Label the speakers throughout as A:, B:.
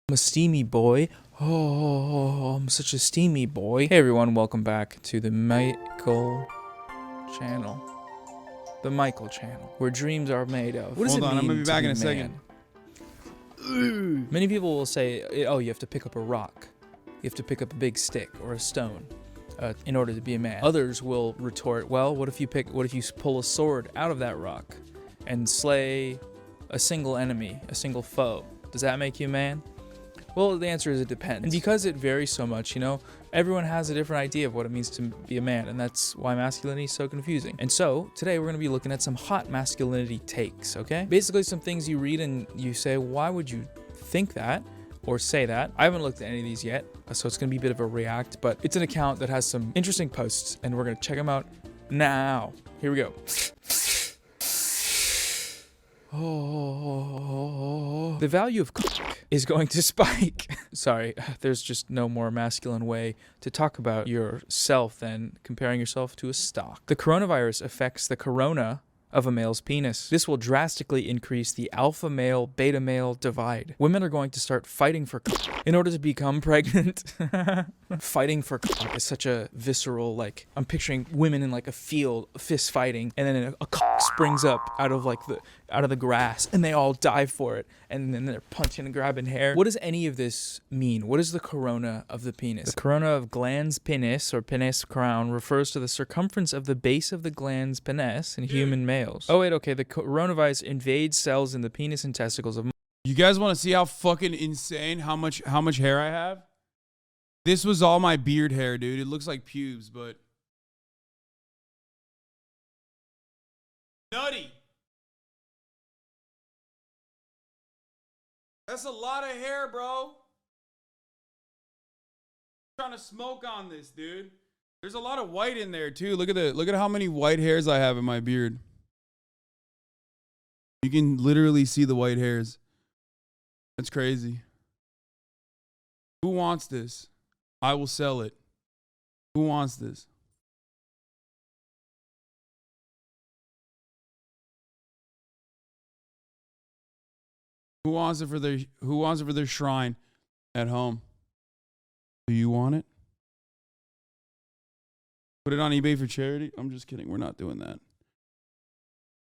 A: I'm a steamy boy. Oh, I'm such a steamy boy. Hey everyone, welcome back to the Michael channel. The Michael channel, where dreams are made of. What does
B: Hold
A: it
B: on,
A: mean
B: I'm gonna be back
A: to
B: in a
A: man?
B: second.
A: Many people will say, oh, you have to pick up a rock. You have to pick up a big stick or a stone in order to be a man. Others will retort, well, what if you pull a sword out of that rock and slay a single enemy, a single foe? Does that make you a man? Well, the answer is it depends. And because it varies so much, everyone has a different idea of what it means to be a man, and that's why masculinity is so confusing. And so, today we're going to be looking at some hot masculinity takes, okay? Basically some things you read and you say, why would you think that or say that? I haven't looked at any of these yet, so it's going to be a bit of a react, but it's an account that has some interesting posts, and we're going to check them out now. Here we go. Oh, the value of cock is going to spike. Sorry, there's just no more masculine way to talk about yourself than comparing yourself to a stock. The coronavirus affects the corona of a male's penis. This will drastically increase the alpha male, beta male divide. Women are going to start fighting for cock in order to become pregnant. Fighting for cock is such a visceral, I'm picturing women in a field, fist fighting, and then a cock springs up out of the grass, and they all dive for it, and then they're punching and grabbing hair. What does any of this mean? What is the corona of the penis? The corona of glans penis, or penis crown, refers to the circumference of the base of the glans penis in human males. Oh wait, okay, the coronavirus invades cells in the penis and testicles of...
B: You guys want to see how fucking insane, how much hair I have? This was all my beard hair, dude. It looks like pubes, but... Nutty! That's a lot of hair, bro. I'm trying to smoke on this, dude. There's a lot of white in there, too. Look at how many white hairs I have in my beard. You can literally see the white hairs. That's crazy. Who wants this? I will sell it. Who wants this? Who wants it for their shrine at home? Do you want it? Put it on eBay for charity? I'm just kidding. We're not doing that.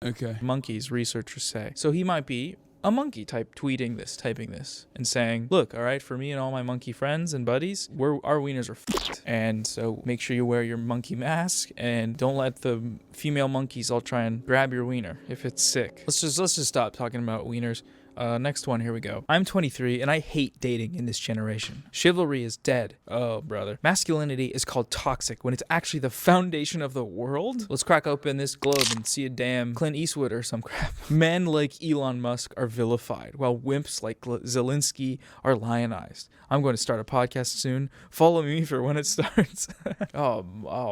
B: Okay.
A: Monkeys, researchers say. So he might be a monkey typing this, and saying, look, all right, for me and all my monkey friends and buddies, our wieners are fucked. And so make sure you wear your monkey mask, and don't let the female monkeys all try and grab your wiener if it's sick. Let's just stop talking about wieners. Next one, here we go. I'm 23 and I hate dating in this generation. Chivalry is dead. Oh, brother. Masculinity is called toxic when it's actually the foundation of the world. Let's crack open this globe and see a damn Clint Eastwood or some crap. Men like Elon Musk are vilified, while wimps like Zelensky are lionized. I'm going to start a podcast soon. Follow me for when it starts. oh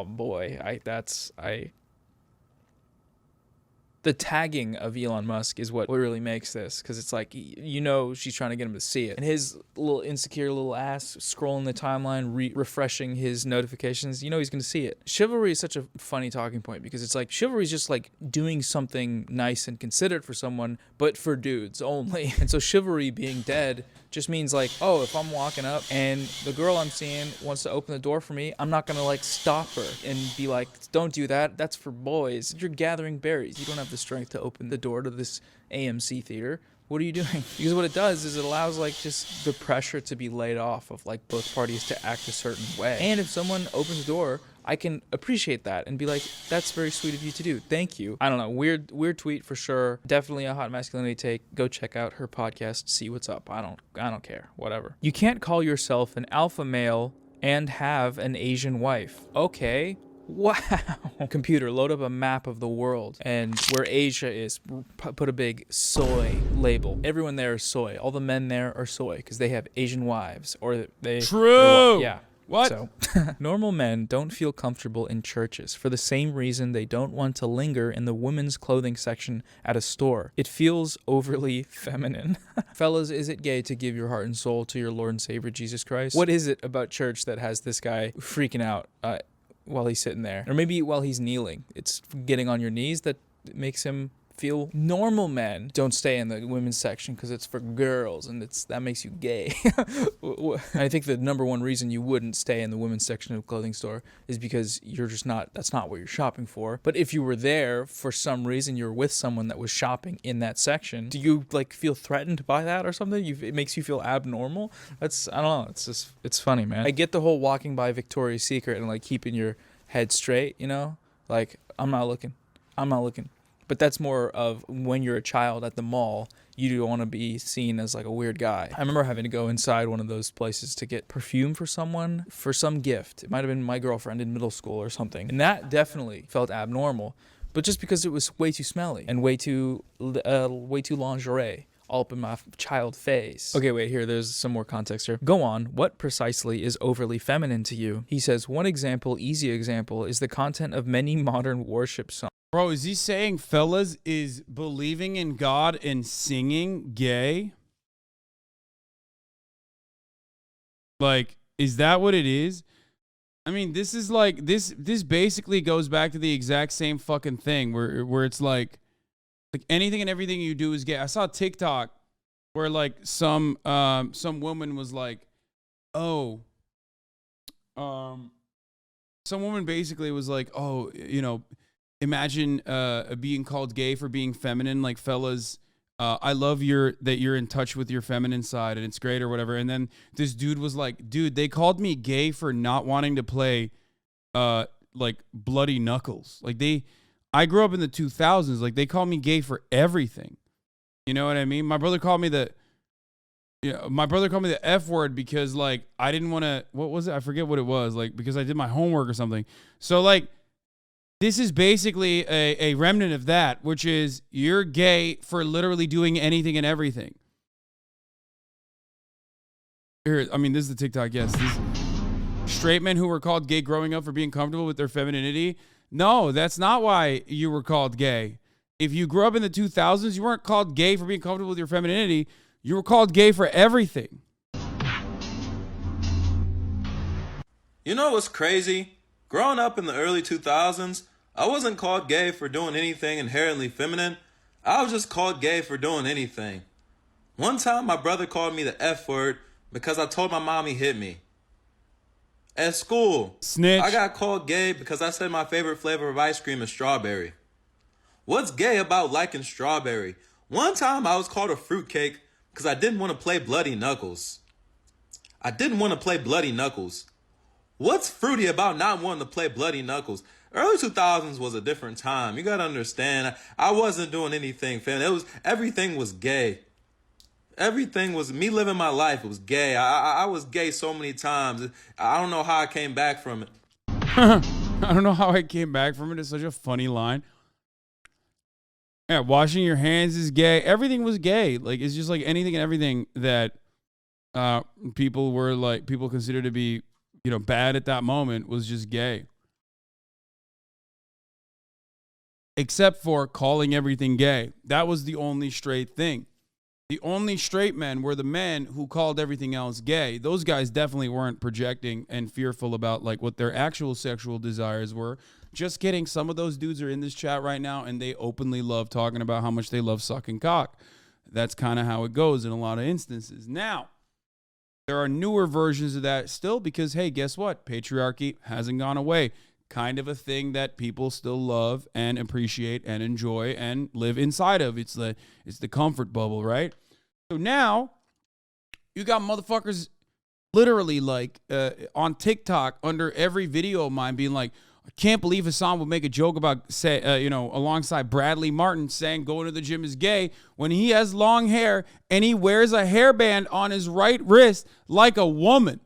A: boy. The tagging of Elon Musk is what really makes this, because it's she's trying to get him to see it. And his little insecure little ass scrolling the timeline, refreshing his notifications, he's going to see it. Chivalry is such a funny talking point, because it's chivalry is just doing something nice and considerate for someone, but for dudes only. And so chivalry being dead just means if I'm walking up and the girl I'm seeing wants to open the door for me, I'm not going to stop her and be like, don't do that. That's for boys. You're gathering berries. You don't have the strength to open the door to this AMC theater. What are you doing? Because what it does is it allows just the pressure to be laid off of both parties to act a certain way. And if someone opens the door, I can appreciate that and be like, that's very sweet of you to do. Thank you. I don't know. Weird tweet for sure. Definitely a hot masculinity take. Go check out her podcast. See what's up. I don't care. Whatever. You can't call yourself an alpha male and have an Asian wife. Okay. Wow. Computer, load up a map of the world and where Asia is. Put a big soy label. Everyone there is soy. All the men there are soy because they have Asian wives, or they...
B: True.
A: Yeah.
B: What?
A: So, normal men don't feel comfortable in churches for the same reason they don't want to linger in the women's clothing section at a store. It feels overly feminine. Fellas, is it gay to give your heart and soul to your Lord and Savior Jesus Christ? What is it about church that has this guy freaking out while he's sitting there? Or maybe while he's kneeling. It's getting on your knees that makes him feel. Normal men don't stay in the women's section because it's for girls and that makes you gay. And I think the number one reason you wouldn't stay in the women's section of a clothing store is because you're just not, that's not what you're shopping for. But if you were there for some reason, you're with someone that was shopping in that section, do you like feel threatened by that or something? It makes you feel abnormal? I don't know. It's funny, man. I get the whole walking by Victoria's Secret and like keeping your head straight, you know? Like, I'm not looking. But that's more of when you're a child at the mall, you don't want to be seen as like a weird guy. I remember having to go inside one of those places to get perfume for someone for some gift. It might have been my girlfriend in middle school or something. And that definitely felt abnormal, but just because it was way too smelly and way too lingerie all up in my child face. Okay, wait, here, there's some more context here. Go on. What precisely is overly feminine to you? He says, one easy example, is the content of many modern worship songs.
B: Bro, is he saying, fellas, is believing in God and singing gay? Like, is that what it is? I mean, this is like, this basically goes back to the exact same fucking thing where it's like anything and everything you do is gay. I saw a TikTok where like some woman was like, some woman basically was like, oh, you know, imagine being called gay for being feminine. Like, fellas, I love that you're in touch with your feminine side and it's great or whatever. And then this dude was like, dude, they called me gay for not wanting to play like bloody knuckles. Like I grew up in the 2000s. Like, they call me gay for everything. You know what I mean? My brother called me the F word because like I didn't want to, what was it? I forget what it was. Like, because I did my homework or something. So like, this is basically a remnant of that, which is you're gay for literally doing anything and everything. Here, I mean, this is the TikTok. Yes. These straight men who were called gay growing up for being comfortable with their femininity. No, that's not why you were called gay. If you grew up in the 2000s, you weren't called gay for being comfortable with your femininity. You were called gay for everything.
C: You know what's crazy? Growing up in the early 2000s, I wasn't called gay for doing anything inherently feminine. I was just called gay for doing anything. One time, my brother called me the F word because I told my mom he hit me. At school,
B: snitch.
C: I got called gay because I said my favorite flavor of ice cream is strawberry. What's gay about liking strawberry? One time I was called a fruitcake because I didn't want to play bloody knuckles. What's fruity about not wanting to play bloody knuckles? Early 2000s was a different time. You gotta understand, I wasn't doing anything feminine. Everything was gay. Everything was me living my life. It was gay. I was gay so many times. I don't know how I came back from it.
B: I don't know how I came back from it. It's such a funny line. Yeah, washing your hands is gay. Everything was gay. Like, it's just like anything and everything that people considered to be, you know, bad at that moment was just gay. Except for calling everything gay. That was the only straight thing. The only straight men were the men who called everything else gay. Those guys definitely weren't projecting and fearful about like what their actual sexual desires were. Just kidding. Some of those dudes are in this chat right now and they openly love talking about how much they love sucking cock. That's kind of how it goes in a lot of instances. Now, there are newer versions of that still because, hey, guess what? Patriarchy hasn't gone away. Kind of a thing that people still love and appreciate and enjoy and live inside of. It's the comfort bubble, right? So now you got motherfuckers literally like on TikTok under every video of mine being like, I can't believe Hassan would make a joke about, alongside Bradley Martin saying going to the gym is gay when he has long hair and he wears a hairband on his right wrist like a woman.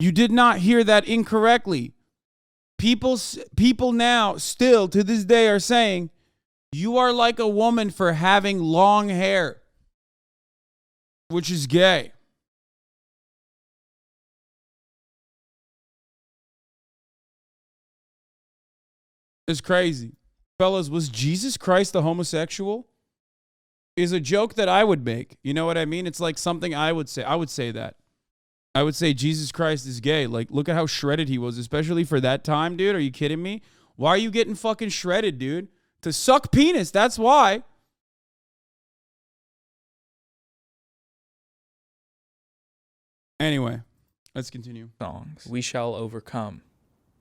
B: You did not hear that incorrectly. People now still to this day are saying you are like a woman for having long hair, which is gay. It's crazy. Fellas, was Jesus Christ a homosexual? Is a joke that I would make. You know what I mean? It's like something I would say. I would say that. I would say Jesus Christ is gay. Like, look at how shredded he was, especially for that time, dude. Are you kidding me? Why are you getting fucking shredded, dude? To suck penis, that's why. Anyway, let's continue.
A: Songs. We shall overcome.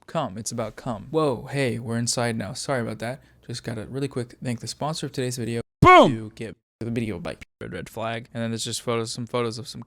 A: Come. It's about come. Whoa, hey, we're inside now. Sorry about that. Just gotta really quick thank the sponsor of today's video.
B: Boom!
A: To get the video by red flag. And then there's just some photos of some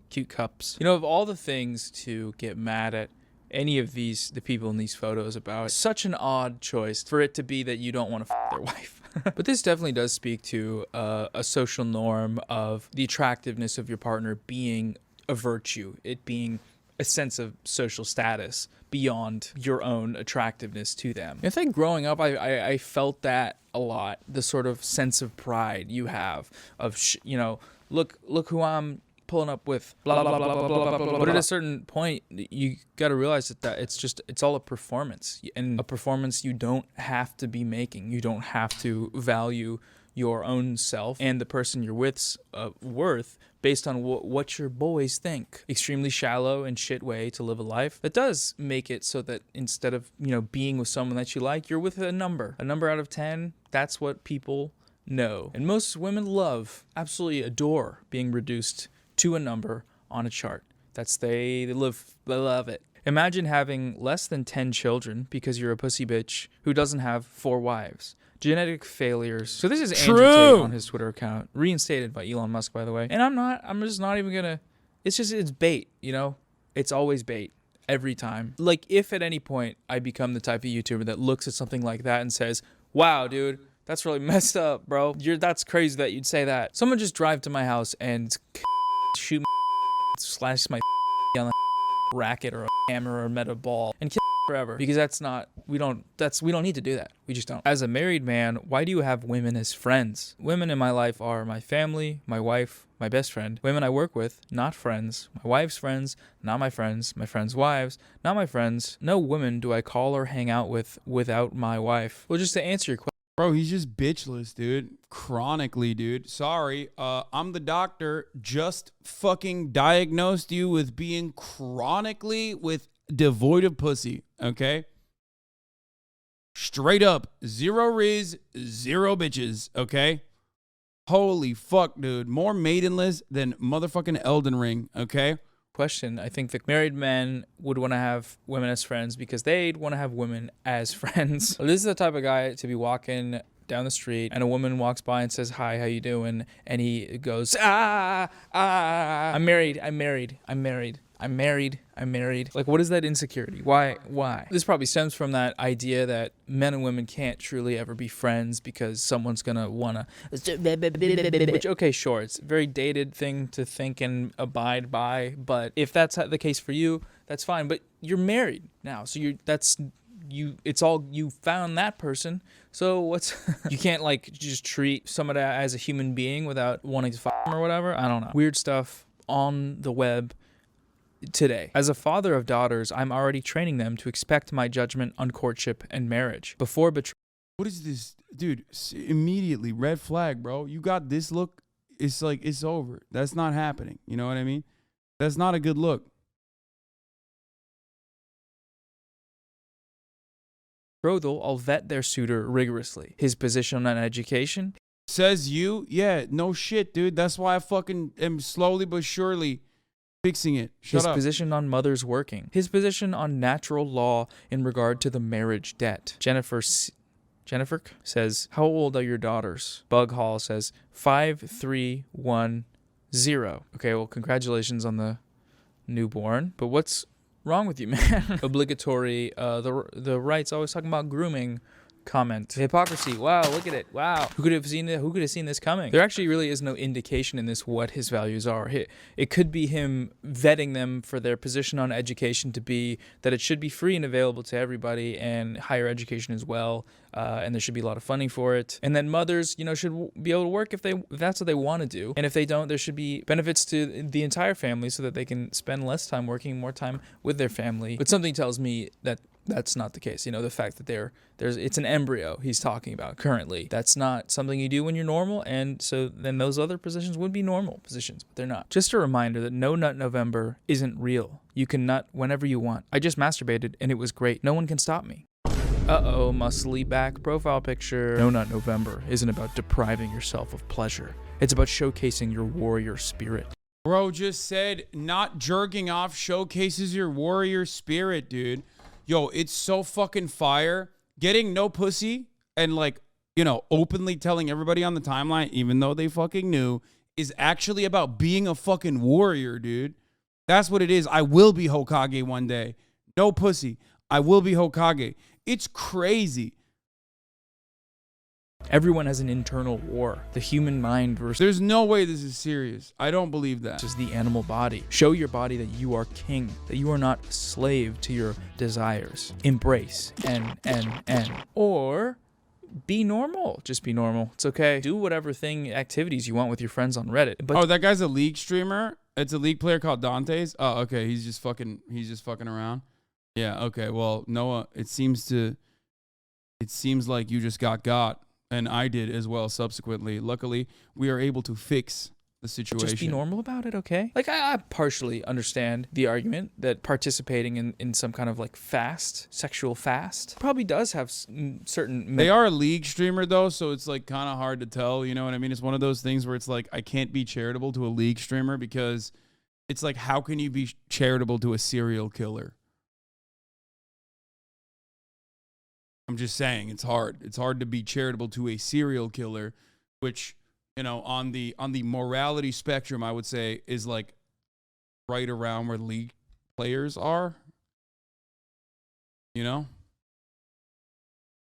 A: cute cups. You know, of all the things to get mad at any of the people in these photos about, it's such an odd choice for it to be that you don't want to their wife. But this definitely does speak to a social norm of the attractiveness of your partner being a virtue, it being a sense of social status beyond your own attractiveness to them. I think growing up, I felt that a lot, the sort of sense of pride you have of, you know, look who I'm pulling up with, blah, blah, blah, blah, blah, blah, blah. But at a certain point, you got to realize that it's all a performance, and a performance you don't have to be making. You don't have to value your own self and the person you're with's worth based on what your boys think. Extremely shallow and shit way to live a life that does make it so that instead of, you know, being with someone that you like, you're with a number out of 10. That's what people know. And most women absolutely adore being reduced to a number on a chart. They love it. Imagine having less than 10 children because you're a pussy bitch who doesn't have 4 wives. Genetic failures. So this is Andrew Tate on his Twitter account, reinstated by Elon Musk, by the way. And I'm just not even gonna, it's bait, you know? It's always bait. Every time. Like, if at any point I become the type of YouTuber that looks at something like that and says, wow, dude, that's really messed up, bro. That's crazy that you'd say that. Someone just drive to my house and shoot my slash my on a racket or a hammer or a metal ball and kill forever, because we don't need to do that. We just don't. As a married man, why do you have women as friends? Women in my life are my family, my wife, my best friend. Women I work with, not friends. My wife's friends, not my friends. My friends' wives, not my friends. No woman do I call or hang out with without my wife. Well, just to answer your question.
B: Bro, he's just bitchless, dude. Chronically, dude. Sorry, I'm the doctor. Just fucking diagnosed you with being chronically devoid of pussy, okay? Straight up, 0 riz, 0 bitches, okay? Holy fuck, dude. More maidenless than motherfucking Elden Ring, okay?
A: Question. I think that married men would want to have women as friends because they'd want to have women as friends. This is the type of guy to be walking down the street and a woman walks by and says, hi, how you doing? And he goes, I'm married. Like, what is that insecurity? Why? This probably stems from that idea that men and women can't truly ever be friends because someone's gonna wanna, which, okay, sure, it's a very dated thing to think and abide by, but if that's the case for you, that's fine. But you're married now, so you found that person, so you can't like just treat somebody as a human being without wanting to fuck them or whatever. I don't know. Weird stuff on the web today. As a father of daughters, I'm already training them to expect my judgment on courtship and marriage. Before betrayal.
B: What is this? Dude, immediately, red flag, bro. You got this look, it's like, it's over. That's not happening. You know what I mean? That's not a good look.
A: Betrothal, I'll vet their suitor rigorously. His position on education.
B: Says you? Yeah, no shit, dude. That's why I fucking am slowly but surely fixing it. Shut up.
A: His position on mothers working. His position on natural law in regard to the marriage debt. Jennifer says, how old are your daughters? Bug Hall says 5310. Okay, well, congratulations on the newborn. But what's wrong with you, man? Obligatory, the right's always talking about grooming. Comment. Hypocrisy. Wow, look at it. Wow. Who could have seen this coming? There actually really is no indication in this what his values are. It could be him vetting them for their position on education to be that it should be free and available to everybody, and higher education as well. And there should be a lot of funding for it. And then mothers, should be able to work if that's what they want to do. And if they don't, there should be benefits to the entire family so that they can spend less time working, more time with their family. But something tells me that That's not the case. The fact that it's an embryo he's talking about currently. That's not something you do when you're normal, and so then those other positions would be normal positions, but they're not. Just a reminder that No Nut November isn't real. You can nut whenever you want. I just masturbated and it was great. No one can stop me. Uh-oh, muscly back profile picture. No Nut November isn't about depriving yourself of pleasure. It's about showcasing your warrior spirit.
B: Bro just said not jerking off showcases your warrior spirit, dude. Yo, it's so fucking fire. Getting no pussy and openly telling everybody on the timeline, even though they fucking knew, is actually about being a fucking warrior, dude. That's what it is. I will be Hokage one day. No pussy. I will be Hokage. It's crazy.
A: Everyone has an internal war. The human mind versus
B: There's no way this is serious. I don't believe that.
A: just the animal body. Show your body that you are king, that you are not a slave to your desires. Embrace and or be normal. Just be normal. It's okay. Do whatever activities you want with your friends on Reddit. But
B: That guy's a League streamer. It's a League player called Dante's. Oh, okay. He's just fucking around. Yeah, okay. Well, Noah, it seems like you just got. And I did as well subsequently. Luckily, we are able to fix the situation.
A: just be normal about it, okay? I partially understand the argument that participating in some kind of sexual fast probably does have certain...
B: They are a League streamer though, so it's kind of hard to tell, you know what I mean? It's one of those things where it's I can't be charitable to a League streamer because it's how can you be charitable to a serial killer? I'm just saying it's hard. It's hard to be charitable to a serial killer, which, on the morality spectrum, I would say is right around where League players are.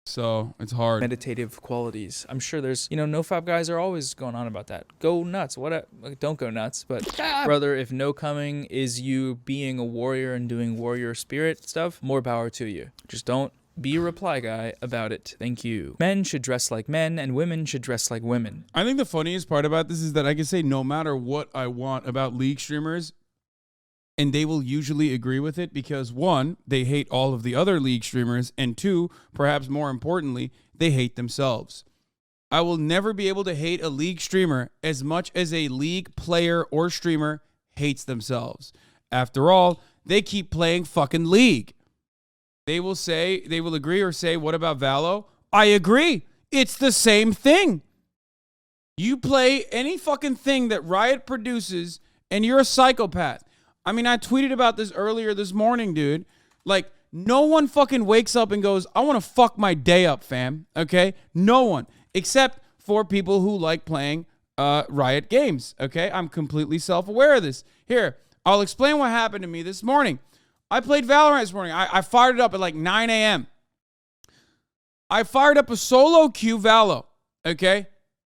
B: So it's hard.
A: meditative qualities. I'm sure there's, nofap guys are always going on about that. Go nuts. Don't go nuts. But brother, if no coming is you being a warrior and doing warrior spirit stuff, more power to you. Just don't be a reply guy about it. Thank you. Men should dress like men and women should dress like women.
B: I think the funniest part about this is that I can say no matter what I want about League streamers, and they will usually agree with it because, one, they hate all of the other League streamers, and two, perhaps more importantly, they hate themselves. I will never be able to hate a League streamer as much as a League player or streamer hates themselves. After all, they keep playing fucking League. They will agree or say, what about Valo? I agree. It's the same thing. You play any fucking thing that Riot produces and you're a psychopath. I mean, I tweeted about this earlier this morning, dude. No one fucking wakes up and goes, I want to fuck my day up, fam. Okay? No one. Except for people who like playing Riot games. Okay? I'm completely self-aware of this. Here, I'll explain what happened to me this morning. I played Valorant this morning. I fired it up at 9 a.m. I fired up a solo queue Valo, okay?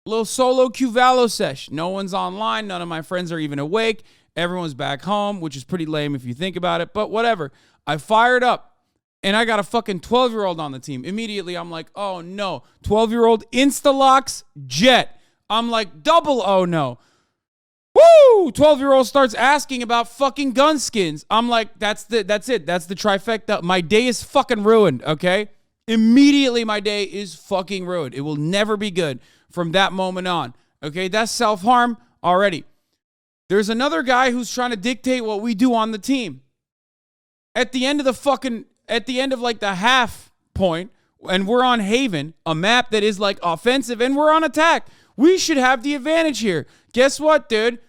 B: A little solo queue Valo sesh. No one's online. None of my friends are even awake. Everyone's back home, which is pretty lame if you think about it, but whatever. I fired up, and I got a fucking 12-year-old on the team. Immediately, I'm like, oh, no. 12-year-old insta-locks Jet. I'm like, double oh, no. Woo! 12-year-old starts asking about fucking gun skins. I'm like, that's it. That's the trifecta. My day is fucking ruined, okay? Immediately, my day is fucking ruined. It will never be good from that moment on, okay? That's self-harm already. There's another guy who's trying to dictate what we do on the team. At the end of the half point, and we're on Haven, a map that is offensive, and we're on attack. We should have the advantage here. Guess what, dude?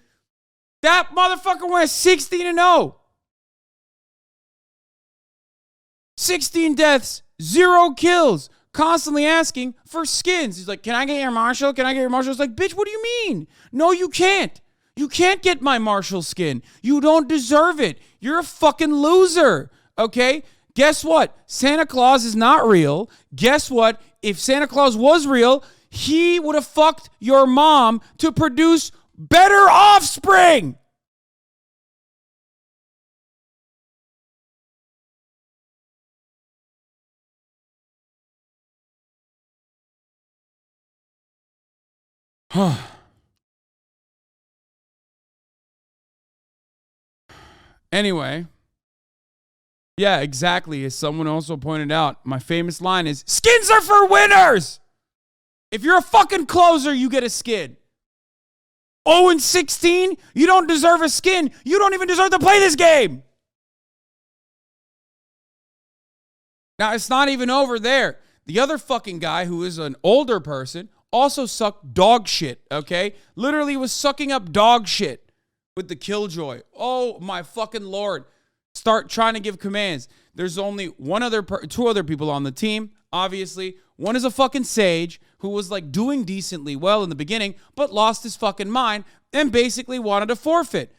B: That motherfucker went 16-0. 16 deaths, 0 kills, constantly asking for skins. He's like, can I get your Marshall? Can I get your Marshall? It's like, bitch, what do you mean? No, you can't. You can't get my Marshall skin. You don't deserve it. You're a fucking loser, okay? Guess what? Santa Claus is not real. Guess what? If Santa Claus was real, he would have fucked your mom to produce better offspring. Anyway, Yeah, exactly. As someone also pointed out, my famous line is, skins are for winners. If you're a fucking closer, you get a skin. 0-16, you don't deserve a skin. You don't even deserve to play this game. Now, it's not even over there. The other fucking guy, who is an older person, also sucked dog shit, okay? Literally was sucking up dog shit with the Killjoy. Oh, my fucking Lord. Start trying to give commands. There's only two other people on the team, obviously. One is a fucking sage who was like doing decently well in the beginning, but lost his fucking mind and basically wanted to forfeit.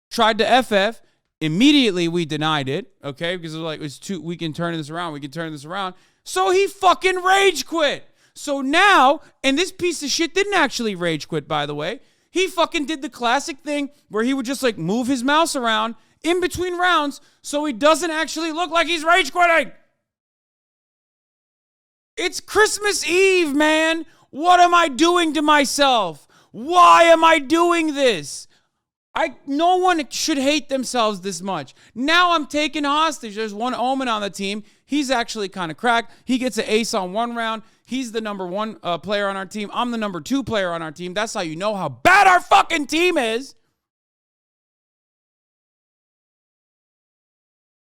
B: Tried to FF. Immediately we denied it, okay? Because it was like, we can turn this around. So he fucking rage quit. So now, and this piece of shit didn't actually rage quit, by the way. He fucking did the classic thing where he would just like move his mouse around in between rounds so he doesn't actually look like he's rage quitting. It's Christmas Eve, man. What am I doing to myself? Why am I doing this? No one should hate themselves this much. Now I'm taken hostage. There's one Omen on the team. He's actually kind of cracked. He gets an ace on one round. He's the number one player on our team. I'm the number 2 player on our team. That's how you know how bad our fucking team is.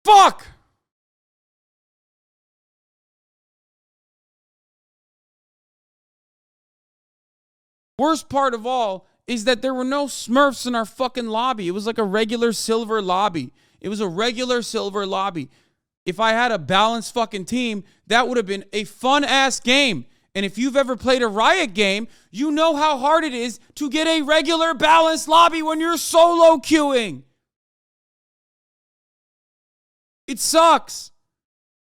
B: Fuck! Worst part of all is that there were no Smurfs in our fucking lobby. It was like a regular silver lobby. If I had a balanced fucking team, that would have been a fun-ass game. And if you've ever played a Riot game, you know how hard it is to get a regular balanced lobby when you're solo queuing. It sucks.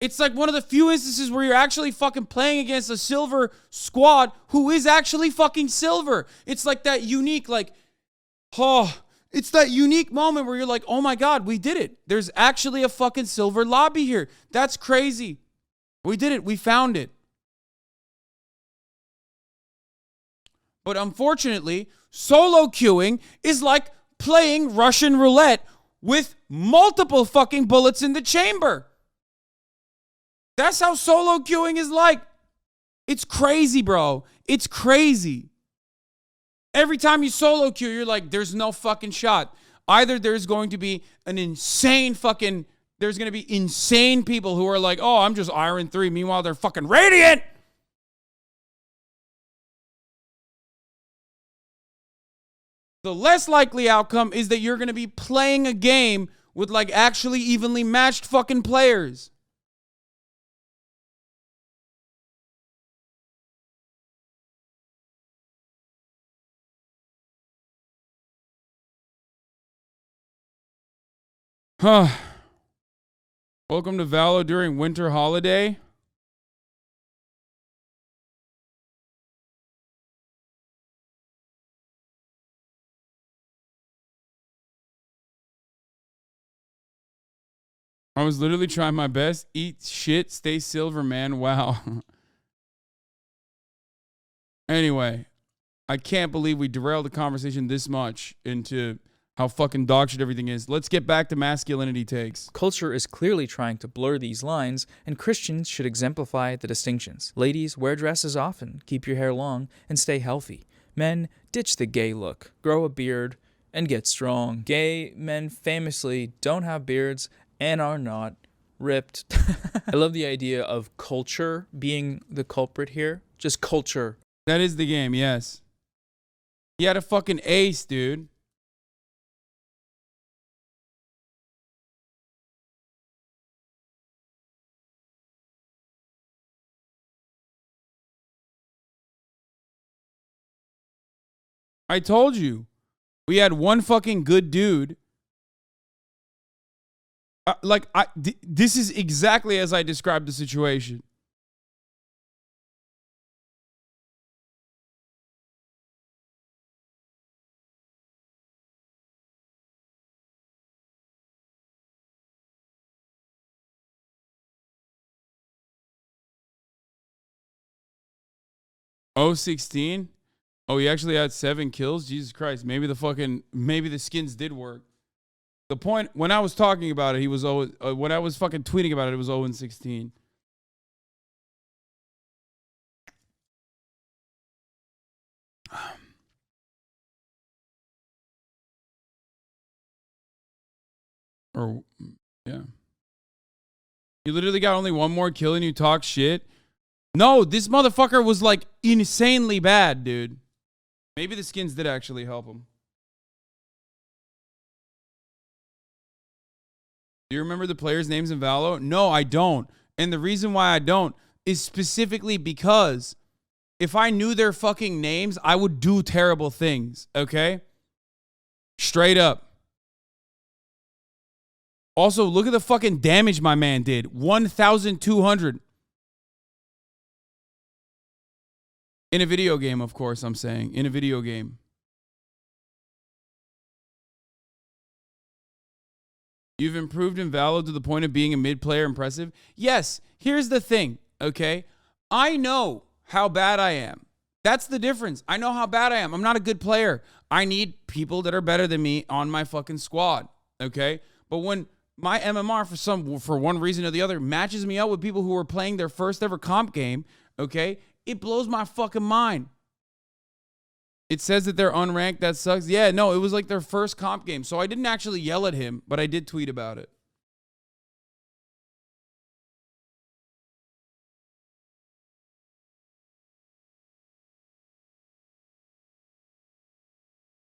B: It's like one of the few instances where you're actually fucking playing against a silver squad who is actually fucking silver. It's like that unique, it's that unique moment where you're like, oh my God, we did it. There's actually a fucking silver lobby here. That's crazy. We did it. We found it. But unfortunately, solo queuing is like playing Russian roulette with multiple fucking bullets in the chamber. That's how solo queuing is like. It's crazy, bro. It's crazy. Every time you solo queue, you're like, there's no fucking shot. Either there's going to be there's going to be insane people who are like, oh, I'm just Iron 3. Meanwhile, they're fucking Radiant. The less likely outcome is that you're going to be playing a game with like actually evenly matched fucking players. Huh. Welcome to Valo during winter holiday. I was literally trying my best. Eat shit, stay silver, man. Wow. Anyway, I can't believe we derailed the conversation this much into how fucking dog shit everything is. Let's get back to masculinity takes.
A: Culture is clearly trying to blur these lines, and Christians should exemplify the distinctions. Ladies, wear dresses often, keep your hair long, and stay healthy. Men, ditch the gay look, grow a beard, and get strong. Gay men famously don't have beards and are not ripped. I love the idea of culture being the culprit here. Just culture.
B: That is the game, yes. He had a fucking ace, dude. I told you. We had one fucking good dude. This is exactly as I described the situation. Oh, 16? Oh, he actually had 7 kills? Jesus Christ. Maybe the skins did work. The point, when I was talking about it, he was always, when I was fucking tweeting about it, it was 0-16. Or, yeah. You literally got only one more kill and you talk shit? No, this motherfucker was like insanely bad, dude. Maybe the skins did actually help him. Do you remember the players' names in Valo? No, I don't. And the reason why I don't is specifically because if I knew their fucking names, I would do terrible things, okay? Straight up. Also, look at the fucking damage my man did. 1,200. In a video game, of course, I'm saying. In a video game. You've improved in Valo to the point of being a mid-player impressive? Yes. Here's the thing, okay? I know how bad I am. That's the difference. I know how bad I am. I'm not a good player. I need people that are better than me on my fucking squad, okay? But when my MMR, for one reason or the other, matches me up with people who are playing their first ever comp game, okay? It blows my fucking mind. It says that they're unranked. That sucks. Yeah, no, it was like their first comp game. So I didn't actually yell at him, but I did tweet about it.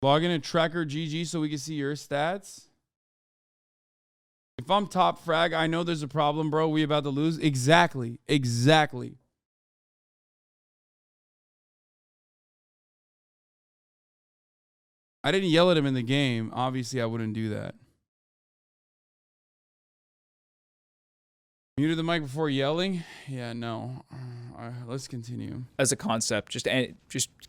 B: Log in a tracker GG so we can see your stats. If I'm top frag, I know there's a problem, bro. We about to lose. Exactly. Exactly. I didn't yell at him in the game. Obviously, I wouldn't do that. Muted the mic before yelling? Yeah, no. Let's continue.
A: As a concept, just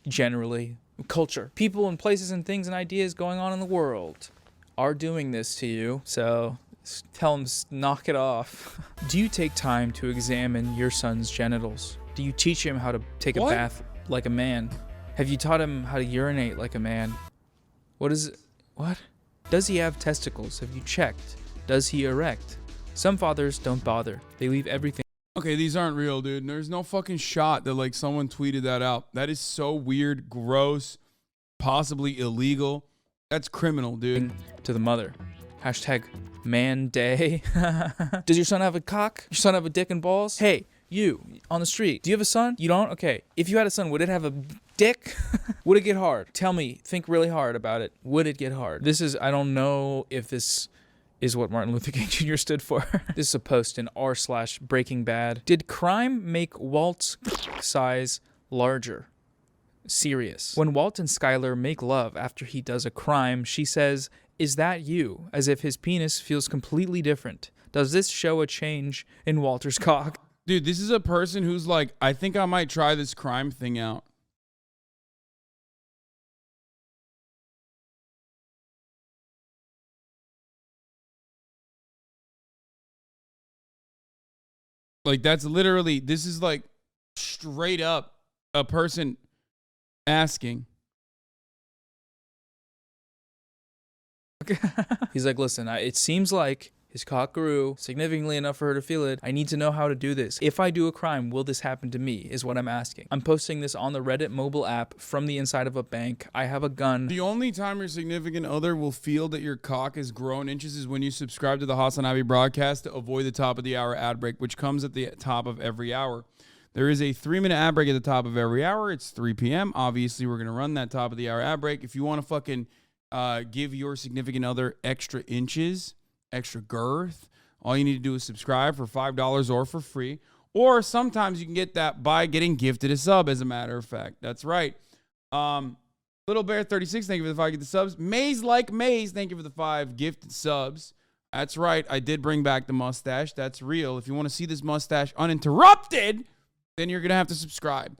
A: generally, culture. People and places and things and ideas going on in the world are doing this to you. So tell them, knock it off. Do you take time to examine your son's genitals? Do you teach him how to take a bath like a man? Have you taught him how to urinate like a man? What is it? What? Does he have testicles? Have you checked? Does he erect? Some fathers don't bother. They leave everything.
B: Okay, these aren't real, dude. There's no fucking shot that like someone tweeted that out. That is so weird, gross, possibly illegal. That's criminal, dude.
A: To the mother. Hashtag man day. Does your son have a cock? Your son have a dick and balls? Hey, you on the street. Do you have a son? You don't? Okay. If you had a son, would it have a dick? Would it get hard? Tell me. Think really hard about it. Would it get hard? This is, I don't know if this is what Martin Luther King Jr. stood for. This is a post in r/Breaking Bad. Did crime make Walt's size larger? Serious. When Walt and Skylar make love after he does a crime, she says, "Is that you?" As if his penis feels completely different. Does this show a change in Walter's cock?
B: Dude, this is a person who's like, I think I might try this crime thing out. Like, that's literally, this is like straight up a person asking.
A: He's like, listen, it seems like his cock grew significantly enough for her to feel it. I need to know how to do this. If I do a crime, will this happen to me, is what I'm asking. I'm posting this on the Reddit mobile app from the inside of a bank. I have a gun.
B: The only time your significant other will feel that your cock has grown inches is when you subscribe to the Hasanabi broadcast to avoid the top of the hour ad break, which comes at the top of every hour. There is a 3-minute ad break at the top of every hour. It's 3 p.m. Obviously, we're going to run that top of the hour ad break. If you want to fucking give your significant other extra inches, extra girth, all you need to do is subscribe for $5 or for free. Or sometimes you can get that by getting gifted a sub, as a matter of fact. That's right. Little Bear 36, thank you for the 5 gifted subs. Maze like Maze, thank you for the 5 gifted subs. That's right. I did bring back the mustache. That's real. If you want to see this mustache uninterrupted, then you're going to have to subscribe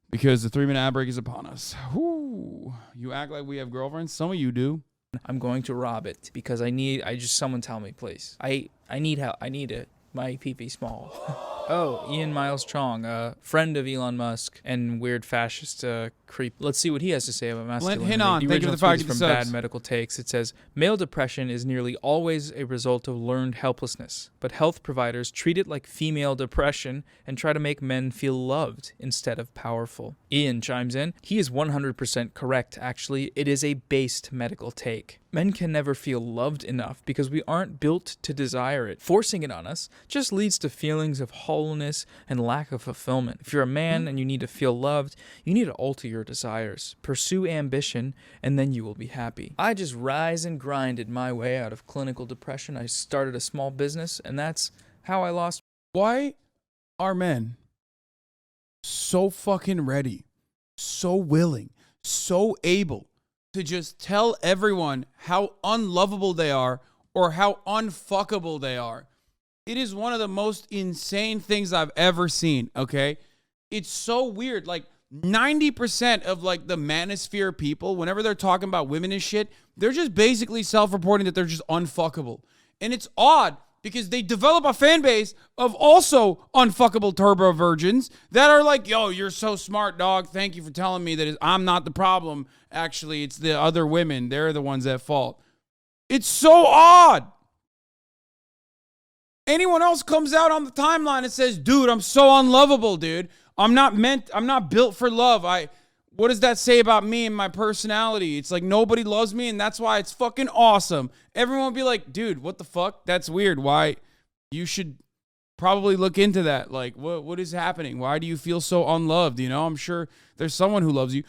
B: because the 3-minute ad break is upon us. Whoo. You act like we have girlfriends. Some of you do.
A: I'm going to rob it because someone tell me, please. I need help. I need it. My pee-pee small. Oh, Ian Miles Chong, a friend of Elon Musk and weird fascist creep. Let's see what he has to say about masculinity.
B: Hit on.
A: The
B: Thank you for
A: original
B: the
A: tweet is
B: 5
A: from
B: subs.
A: Bad Medical Takes. It says, male depression is nearly always a result of learned helplessness, but health providers treat it like female depression and try to make men feel loved instead of powerful. Ian chimes in, he is 100% correct, actually. It is a based medical take. Men can never feel loved enough because we aren't built to desire it. Forcing it on us just leads to feelings of hollowness and lack of fulfillment. If you're a man and you need to feel loved, you need to alter your desires. Pursue ambition, and then you will be happy. I just rise and grinded my way out of clinical depression. I started a small business, and that's how I lost.
B: Why are men so fucking ready, so willing, so able to just tell everyone how unlovable they are or how unfuckable they are? It is one of the most insane things I've ever seen, okay? It's so weird. Like 90% of like the manosphere people, whenever they're talking about women and shit, they're just basically self-reporting that they're just unfuckable. And it's odd because they develop a fan base of also unfuckable turbo virgins that are like, yo, you're so smart, dog. Thank you for telling me that I'm not the problem. Actually, it's the other women. They're the ones at fault. It's so odd. Anyone else comes out on the timeline and says, dude, I'm so unlovable, dude. I'm not built for love. What does that say about me and my personality? It's like nobody loves me, and that's why it's fucking awesome. Everyone will be like, dude, what the fuck? That's weird. Why? You should probably look into that. Like, what is happening? Why do you feel so unloved? You know, I'm sure there's someone who loves you.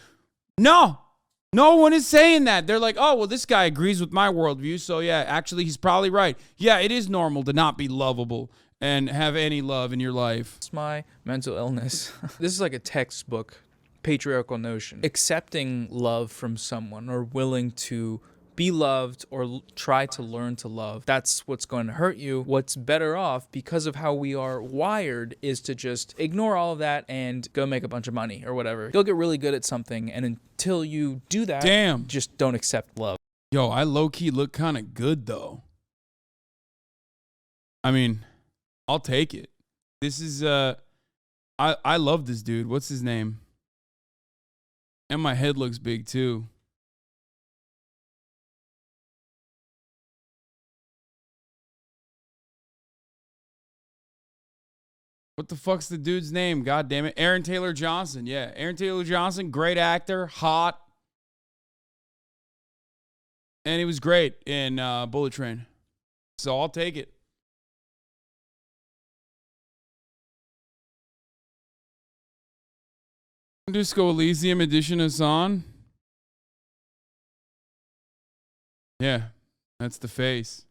B: No one is saying that. They're like, oh, well, this guy agrees with my worldview, so yeah, actually, he's probably right. Yeah, it is normal to not be lovable and have any love in your life.
A: It's my mental illness. This is like a textbook patriarchal notion. Accepting love from someone or willing to be loved or try to learn to love, that's what's going to hurt you. What's better off, because of how we are wired, is to just ignore all of that and go make a bunch of money or whatever. You'll get really good at something, and until you do that, just don't accept love.
B: Yo, I low-key look kind of good, though. I mean, I'll take it. This is, I love this dude. What's his name? And my head looks big, too. What the fuck's the dude's name? God damn it. Aaron Taylor Johnson. Yeah, Aaron Taylor Johnson, great actor, hot. And he was great in Bullet Train. So I'll take it. Disco Elysium edition Hassan. Yeah, that's the face.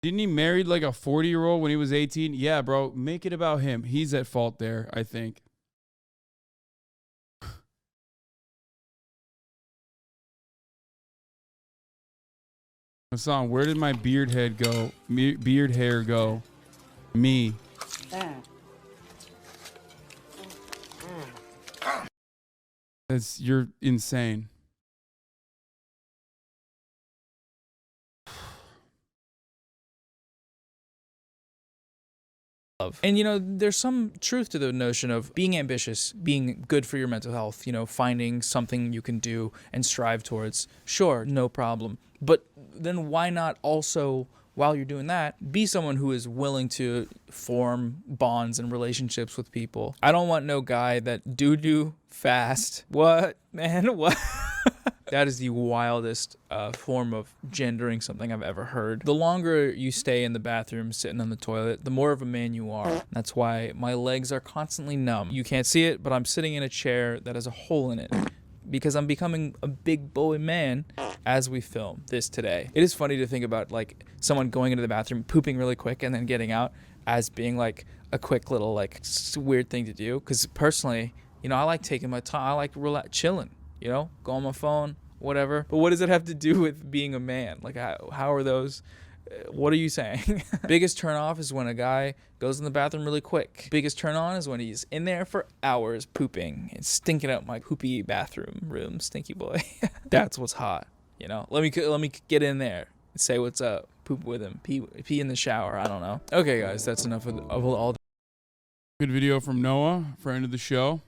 B: Didn't he marry like a 40-year-old when he was 18? Yeah, bro, make it about him. He's at fault there, I think. Hassan, where did my beard hair go? Me. You're insane.
A: And, you know, there's some truth to the notion of being ambitious, being good for your mental health, you know, finding something you can do and strive towards. Sure, no problem. But then why not also, while you're doing that, be someone who is willing to form bonds and relationships with people? I don't want no guy that do fast. What, man? What? That is the wildest form of gendering something I've ever heard. The longer you stay in the bathroom sitting on the toilet, the more of a man you are. That's why my legs are constantly numb. You can't see it, but I'm sitting in a chair that has a hole in it because I'm becoming a big boy man as we film this today. It is funny to think about like someone going into the bathroom, pooping really quick, and then getting out as being like a quick little like weird thing to do. Because personally, you know, I like taking my time. I like chilling. You know, go on my phone, whatever. But what does it have to do with being a man? Like, how are those What are you saying? Biggest turn off is when a guy goes in the bathroom really quick. Biggest turn on is when he's in there for hours pooping and stinking up my poopy bathroom room, stinky boy. That's what's hot. You know, let me get in there and say what's up. Poop with him. Pee in the shower. I don't know. Okay, guys, that's enough of all.
B: Good video from Noah, friend of the show.